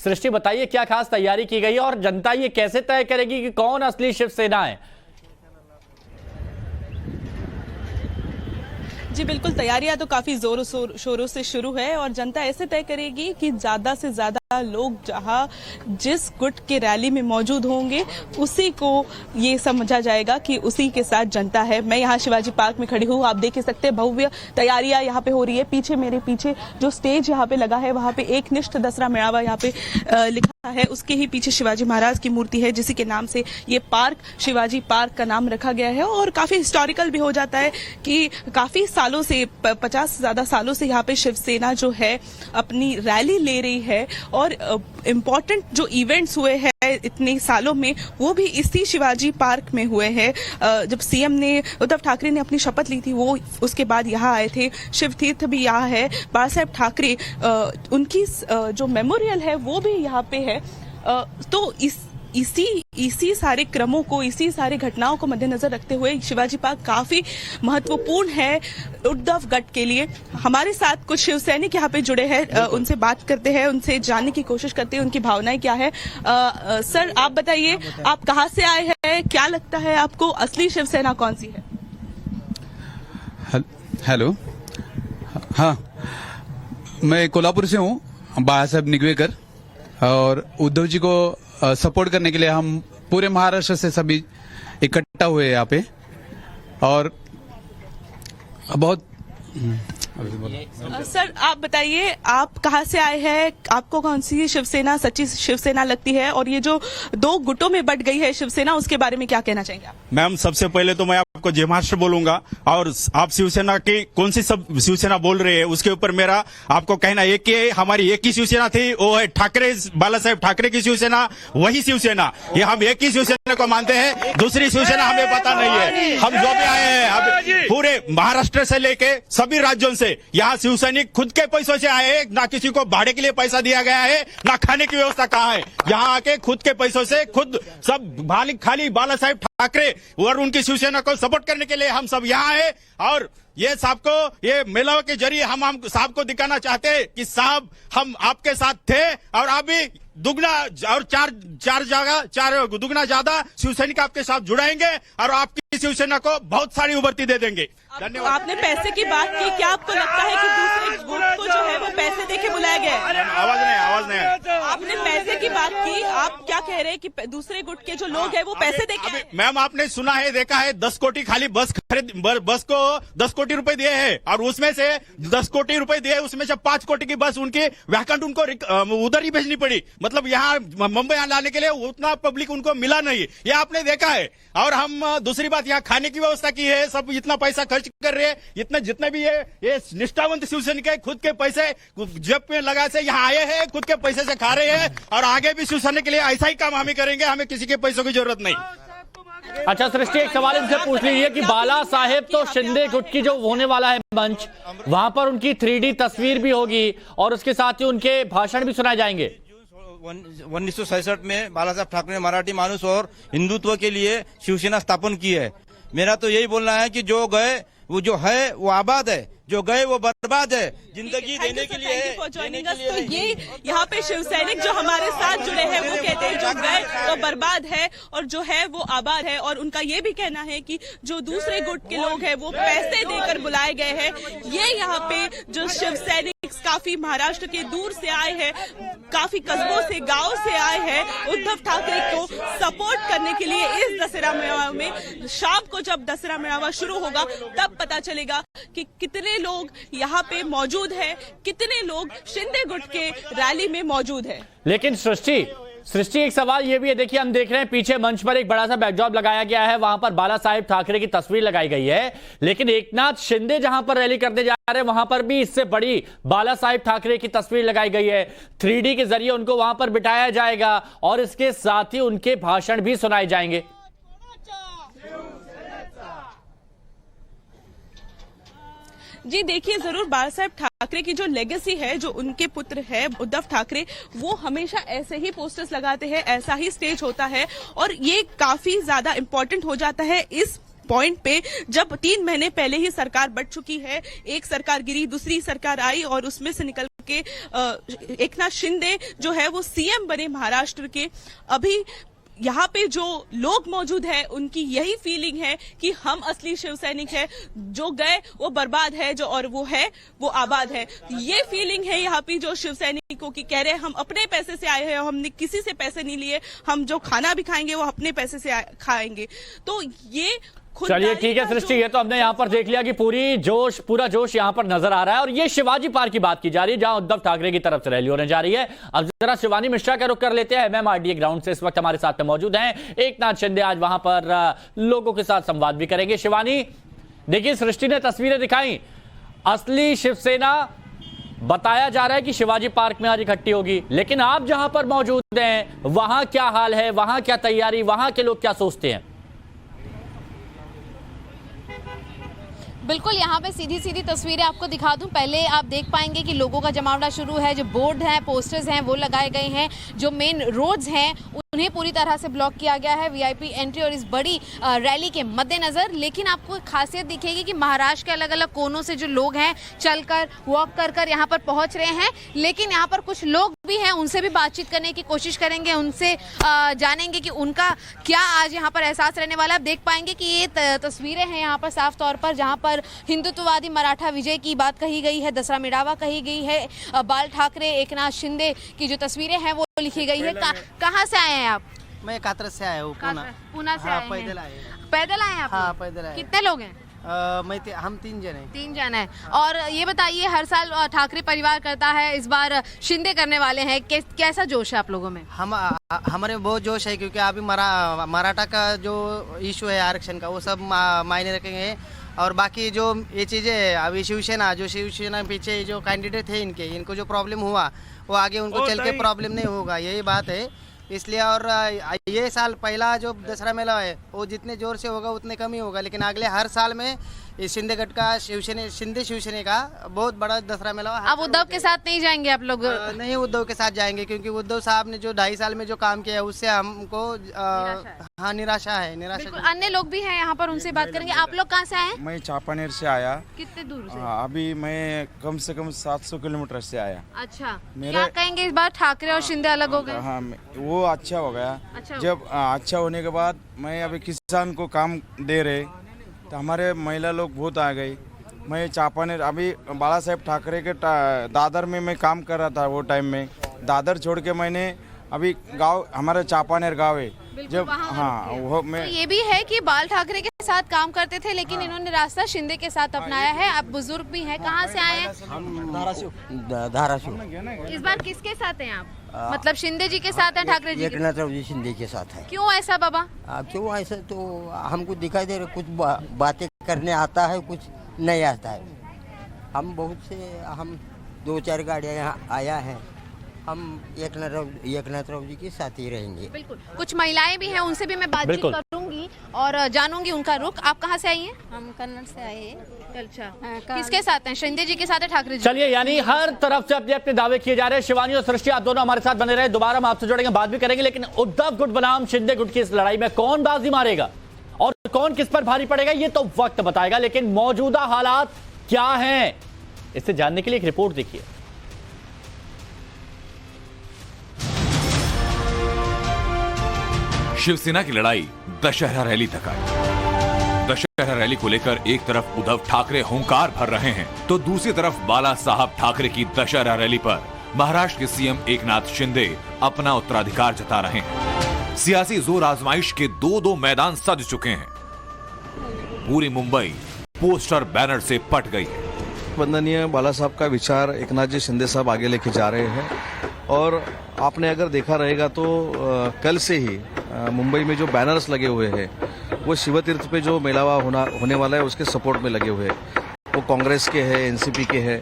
सृष्टि बताइए क्या खास तैयारी की गई है और जनता ये कैसे तय करेगी कि कौन असली शिवसेना है? जी बिल्कुल, तैयारियां तो काफी जोरों शोरों से शुरू है और जनता ऐसे तय करेगी कि ज्यादा से ज्यादा लोग जहां जिस गुट के रैली में मौजूद होंगे उसी को ये समझा जाएगा कि उसी के साथ जनता है। मैं यहाँ शिवाजी पार्क में खड़ी हूँ, आप देख ही सकते हैं भव्य तैयारियां यहाँ पे हो रही है। पीछे मेरे पीछे जो स्टेज यहाँ पे लगा है वहाँ पे एक निष्ठ दसरा मेड़ावा यहाँ पे लिखा है, उसके ही पीछे शिवाजी महाराज की मूर्ति है जिसी के नाम से ये पार्क शिवाजी पार्क का नाम रखा गया है। और काफी हिस्टोरिकल भी हो जाता है कि काफी सालों से 50 से ज्यादा सालों से यहाँ पे शिवसेना जो है अपनी रैली ले रही है और इम्पोर्टेंट जो इवेंट्स हुए हैं इतने सालों में वो भी इसी शिवाजी पार्क में हुए हैं। जब सीएम ने उद्धव ठाकरे ने अपनी शपथ ली थी वो उसके बाद यहाँ आए थे। शिव तीर्थ भी यहाँ है, बाला साहेब ठाकरे उनकी जो मेमोरियल है वो भी यहाँ पे है। तो इसी सारे क्रमों को, इसी सारी घटनाओं को मद्देनजर रखते हुए शिवाजी पार्क काफी महत्वपूर्ण है उद्धव गट के लिए। हमारे साथ कुछ शिव सैनिक यहाँ पे जुड़े हैं, उनसे बात करते हैं, उनसे जानने की कोशिश करते हैं उनकी भावनाएं क्या है। सर आप बताइए, आप कहाँ से आए हैं, क्या लगता है आपको असली शिवसेना कौन सी है? हेलो, हाँ मैं कोल्हापुर से हूँ, बाला साहेब निगवेकर, और उद्धव जी को सपोर्ट करने के लिए हम पूरे महाराष्ट्र से सभी इकट्ठा हुए यहाँ पे। और बहुत सर आप बताइए, आप कहाँ से आए हैं, आपको कौन सी शिवसेना सच्ची शिवसेना लगती है और ये जो दो गुटों में बट गई है शिवसेना उसके बारे में क्या कहना चाहेंगे आप? मैम सबसे पहले तो मैं आपको जय महाराष्ट्र बोलूंगा और आप शिवसेना की कौन सी सब शिवसेना बोल रहे हैं उसके ऊपर मेरा आपको कहना एक ही है, हमारी एक ही शिवसेना थी, वो है ठाकरे, बाला साहेब ठाकरे की शिवसेना, वही शिवसेना। ये हम एक ही शिवसेना को मानते हैं, दूसरी शिवसेना हमें पता नहीं है। हम जो भी आए हैं हम पूरे महाराष्ट्र से लेके सभी राज्यों से, यहाँ शिवसैनिक खुद के पैसों से आए हैं, ना किसी को भाड़े के लिए पैसा दिया गया है, ना खाने की व्यवस्था कहाँ है। यहाँ आके खुद के पैसों से खुद सब खाली बाला साहेब ठाकरे और उनकी शिवसेना को सपोर्ट करने के लिए हम सब यहाँ है। और ये साहब को, ये मेला के जरिए हम साहब को दिखाना चाहते हैं कि साहब हम आपके साथ थे और अभी दुगना और चार दुगना ज्यादा शिवसैनिक आपके साथ जुड़ाएंगे और आपकी शिवसेना को बहुत सारी उभरती दे देंगे। धन्यवाद। आपने पैसे की बात की, क्या आपको लगता है कि दूसरे गुट को जो है वो पैसे देके बुलाया गया है? आवाज नहीं। आपने पैसे की बात की, आप क्या कह रहे हैं कि दूसरे गुट के जो लोग हैं वो पैसे देके? मैम आपने सुना है, देखा है, 10 कोटी खाली बस को 10 कोटी रुपए दिए हैं और उसमें से 10 कोटी रुपए दिए, उसमें से 5 कोटी की बस उनकी वैकेंट उनको उधर ही भेजनी पड़ी। मतलब यहाँ मुंबई लाने के लिए उतना पब्लिक उनको मिला नहीं, ये आपने देखा है। और हम दूसरी बात, यहाँ खाने की व्यवस्था की है, सब इतना पैसा खर्च कर रहे हैं, इतने जितने भी ये निष्ठावंत शिवसैनिक है खुद के पैसे जेब में लगा से यहाँ आए हैं, खुद के पैसे से खा रहे हैं और आगे भी शिवसेना के लिए ऐसा ही काम हम ही करेंगे, हमें किसी के पैसों की जरूरत नहीं। अच्छा सृष्टि, एक सवाल इनसे पूछ लीजिए कि बाला साहेब तो शिंदे गुट की जो होने वाला है मंच, वहां पर उनकी 3D तस्वीर भी होगी और उसके साथ ही उनके भाषण भी सुनाए जाएंगे। 1967 में बाला साहेब ठाकरे ने मराठी मानुस और हिंदुत्व के लिए शिवसेना स्थापन की है। मेरा तो यही बोलना है कि जो गए वो जो है वो आबाद है, जो गए वो बर्बाद है। जिंदगी देने के लिए तो ये यहाँ पे शिव सैनिक जो हमारे साथ जुड़े हैं वो कहते हैं जो गए वो बर्बाद है और जो है वो आबाद है। और उनका ये भी कहना है कि जो दूसरे गुट के लोग हैं वो पैसे देकर बुलाए गए हैं। ये यहाँ पे जो शिव सैनिक काफी महाराष्ट्र के दूर से आए हैं, काफी कस्बों से, गांव से आए हैं उद्धव ठाकरे को सपोर्ट करने के लिए। इस दशहरा मेळावा में शाम को जब दशहरा मेळावा शुरू होगा तब पता चलेगा कि कितने लोग यहाँ पे मौजूद हैं, कितने लोग शिंदे गुट के रैली में मौजूद हैं। लेकिन सृष्टि एक सवाल ये भी है, देखिए हम देख रहे हैं पीछे मंच पर एक बड़ा सा बैकड्रॉप लगाया गया है, वहां पर बाला साहेब ठाकरे की तस्वीर लगाई गई है, लेकिन एकनाथ शिंदे जहां पर रैली करने जा रहे हैं वहां पर भी इससे बड़ी बाला साहेब ठाकरे की तस्वीर लगाई गई है। 3D के जरिए उनको वहां पर बिठाया जाएगा और इसके साथ ही उनके भाषण भी सुनाए जाएंगे। जी देखिए, जरूर बाला साहेब ठाकरे की जो लेगेसी है, जो उनके पुत्र है उद्धव ठाकरे, वो हमेशा ऐसे ही पोस्टर्स लगाते हैं, ऐसा ही स्टेज होता है और ये काफी ज्यादा इम्पोर्टेंट हो जाता है इस पॉइंट पे, जब 3 महीने पहले ही सरकार बढ़ चुकी है, एक सरकार गिरी, दूसरी सरकार आई और उसमें से निकल के एकनाथ शिंदे जो है वो सीएम बने महाराष्ट्र के। अभी यहाँ पे जो लोग मौजूद हैं उनकी यही फीलिंग है कि हम असली शिव सैनिक है, जो गए वो बर्बाद है, जो और वो है वो आबाद है। ये फीलिंग है यहाँ पे जो शिव सैनिकों की, कह रहे हैं हम अपने पैसे से आए हैं, हमने किसी से पैसे नहीं लिए, हम जो खाना भी खाएंगे वो अपने पैसे से खाएंगे। तो ये चलिए ठीक है सृष्टि, ये तो हमने यहां पर देख लिया कि पूरा जोश यहां पर नजर आ रहा है। और ये शिवाजी पार्क की बात की जा रही है जहां उद्धव ठाकरे की तरफ से रैली होने जा रही है। अब जरा शिवानी मिश्रा का रुख कर लेते हैं। MMRDA ग्राउंड से इस वक्त हमारे साथ में मौजूद हैं एकनाथ शिंदे। आज वहां पर लोगों के साथ संवाद भी करेंगे। शिवानी, देखिए सृष्टि ने तस्वीरें दिखाई, असली शिवसेना बताया जा रहा है कि शिवाजी पार्क में आज इकट्ठी होगी, लेकिन आप जहां पर मौजूद हैं वहां क्या हाल है, वहां क्या तैयारी, वहां के लोग क्या सोचते हैं? बिल्कुल, यहाँ पे सीधी सीधी तस्वीरें आपको दिखा दूं। पहले आप देख पाएंगे कि लोगों का जमावड़ा शुरू है, जो बोर्ड हैं, पोस्टर्स हैं वो लगाए गए हैं, जो मेन रोड्स हैं उन्हें पूरी तरह से ब्लॉक किया गया है वीआईपी एंट्री और इस बड़ी रैली के मद्देनजर। लेकिन आपको एक खासियत दिखेगी कि महाराष्ट्र के अलग अलग कोनों से जो लोग हैं चलकर वॉक कर यहाँ पर पहुंच रहे हैं। लेकिन यहाँ पर कुछ लोग भी हैं, उनसे भी बातचीत करने की कोशिश करेंगे, उनसे जानेंगे कि उनका क्या आज यहाँ पर एहसास रहने वाला है। आप देख पाएंगे कि ये तस्वीरें हैं यहाँ पर साफ तौर पर, जहाँ पर हिंदुत्ववादी मराठा विजय की बात कही गई है, दसरा मेड़ावा कही गई है, बाल ठाकरे, एकनाथ शिंदे की जो तस्वीरें हैं वो लिखी गई है। कहाँ से आए हैं आप? मैं कातरस से आया हूँ, पूना से आए हैं। पैदल आए। पैदल आए हैं आप? हाँ, पैदल आए। कितने लोग हैं? हम 3 जन हैं। 3 जन हैं। और ये बताइए, हर साल ठाकरे परिवार करता है, इस बार शिंदे करने वाले हैं, कैसा जोश है आप लोगों में? हमारे में बहुत जोश है, क्योंकि अभी मराठा का जो इशू है आरक्षण का, वो सब मायने रखेंगे। और बाकी जो ये चीज़ें अभी शिवसेना पीछे जो कैंडिडेट थे इनको जो प्रॉब्लम हुआ वो आगे उनको चल के प्रॉब्लम नहीं होगा, यही बात है। इसलिए और ये साल पहला जो दसरा मेला है वो जितने जोर से होगा उतने कम ही होगा, लेकिन अगले हर साल में इस शिंदेगढ़ का शिवसेना का बहुत बड़ा दसरा मेला। अब उद्धव के साथ नहीं जाएंगे आप लोग? नहीं, उद्धव के साथ जाएंगे, क्योंकि उद्धव साहब ने जो 2.5 साल में जो काम किया है उससे हमको निराशा है। अन्य लोग भी हैं यहाँ पर, उनसे बात करेंगे। आप लोग कहाँ से आए? मैं चापानेर से आया। कितने दूर से? अभी मैं कम से कम 700 किलोमीटर से आया। अच्छा, क्या कहेंगे इस बार ठाकरे और शिंदे अलग हो गए? हाँ, वो अच्छा हो गया। जब अच्छा होने के बाद मैं अभी किसान को काम दे रहे तो हमारे महिला लोग बहुत आ गई। मैं चापानेर अभी बाला साहेब ठाकरे के दादर में मैं काम कर रहा था, वो टाइम में दादर छोड़ के मैंने अभी गांव, हमारा चापानेर गाँव है जब, हाँ वो मैं तो ये भी है कि बाल ठाकरे के साथ काम करते थे, लेकिन इन्होंने रास्ता शिंदे के साथ अपनाया है। आप बुजुर्ग भी हैं, कहाँ से आए हैं? धाराशिव। इस बार किसके साथ हैं आप? मतलब शिंदे जी के साथ हैं, ठाकरे जी के? जी शिंदे के साथ है। क्यों ऐसा बाबा? क्यों ऐसा, तो हमको दिखाई दे रहा, कुछ बातें करने आता है, कुछ नहीं आता है। हम 2-4 गाड़ियाँ यहाँ आया है, हम एकनाथ राव जी के साथ ही रहेंगे। बिल्कुल, कुछ महिलाएं भी हैं, उनसे भी मैं बातचीत करूंगी और जानूंगी उनका रुख। आप कहाँ से आई हैं? हम कन्नड़ से आए हैं। अच्छा, किसके साथ हैं? शिंदे जी के साथ है, ठाकरे जी? चलिए, यानी हर तरफ से अपने अपने दावे किए जा रहे हैं। शिवानी और सृष्टि, आप दोनों हमारे साथ बने रहे, दोबारा हम आपसे जुड़ेंगे, बात भी करेंगे। लेकिन उद्धव गुट बनाम शिंदे गुट की इस लड़ाई में कौन बाजी मारेगा और कौन किस पर भारी पड़ेगा ये तो वक्त बताएगा। लेकिन मौजूदा हालात क्या हैं, इससे जानने के लिए एक रिपोर्ट देखिए। शिवसेना की लड़ाई दशहरा रैली तक आई। दशहरा रैली को लेकर एक तरफ उद्धव ठाकरे हुंकार भर रहे हैं, तो दूसरी तरफ बाला साहब ठाकरे की दशहरा रैली पर महाराष्ट्र के सीएम एकनाथ शिंदे अपना उत्तराधिकार जता रहे हैं। सियासी जोर आजमाइश के 2 मैदान सज चुके हैं। पूरी मुंबई पोस्टर बैनर से पट गई है। वंदनीय बाला साहब का विचार एकनाथ जी शिंदे साहब आगे लेके जा रहे हैं। और आपने अगर देखा रहेगा तो कल से ही मुंबई में जो बैनर्स लगे हुए हैं वो शिव तीर्थ पे जो मेलावा होने वाला है उसके सपोर्ट में लगे हुए हैं। वो कांग्रेस के हैं, एनसीपी के हैं।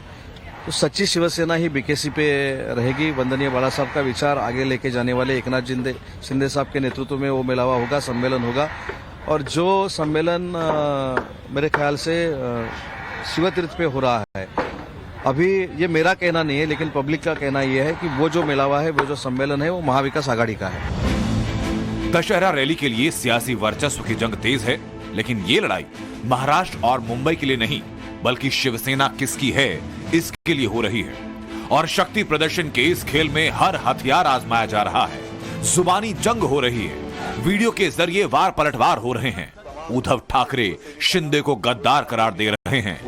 तो सच्ची शिवसेना ही बीकेसी पे रहेगी। वंदनीय बाला साहब का विचार आगे लेके जाने वाले एकनाथ शिंदे साहब के नेतृत्व में वो मेलावा होगा, सम्मेलन होगा। और जो सम्मेलन मेरे ख्याल से शिव तीर्थ पे हो रहा है, अभी ये मेरा कहना नहीं है लेकिन पब्लिक का कहना ये है कि वो जो मेलावा है, वो जो सम्मेलन है, वो महाविकास आघाड़ी का है। दशहरा रैली के लिए सियासी वर्चस्व की जंग तेज है। लेकिन ये लड़ाई महाराष्ट्र और मुंबई के लिए नहीं, बल्कि शिवसेना किसकी है इसके लिए हो रही है। और शक्ति प्रदर्शन के इस खेल में हर हथियार आजमाया जा रहा है। जुबानी जंग हो रही है, वीडियो के जरिए वार पलटवार हो रहे हैं। उद्धव ठाकरे शिंदे को गद्दार करार दे रहे हैं,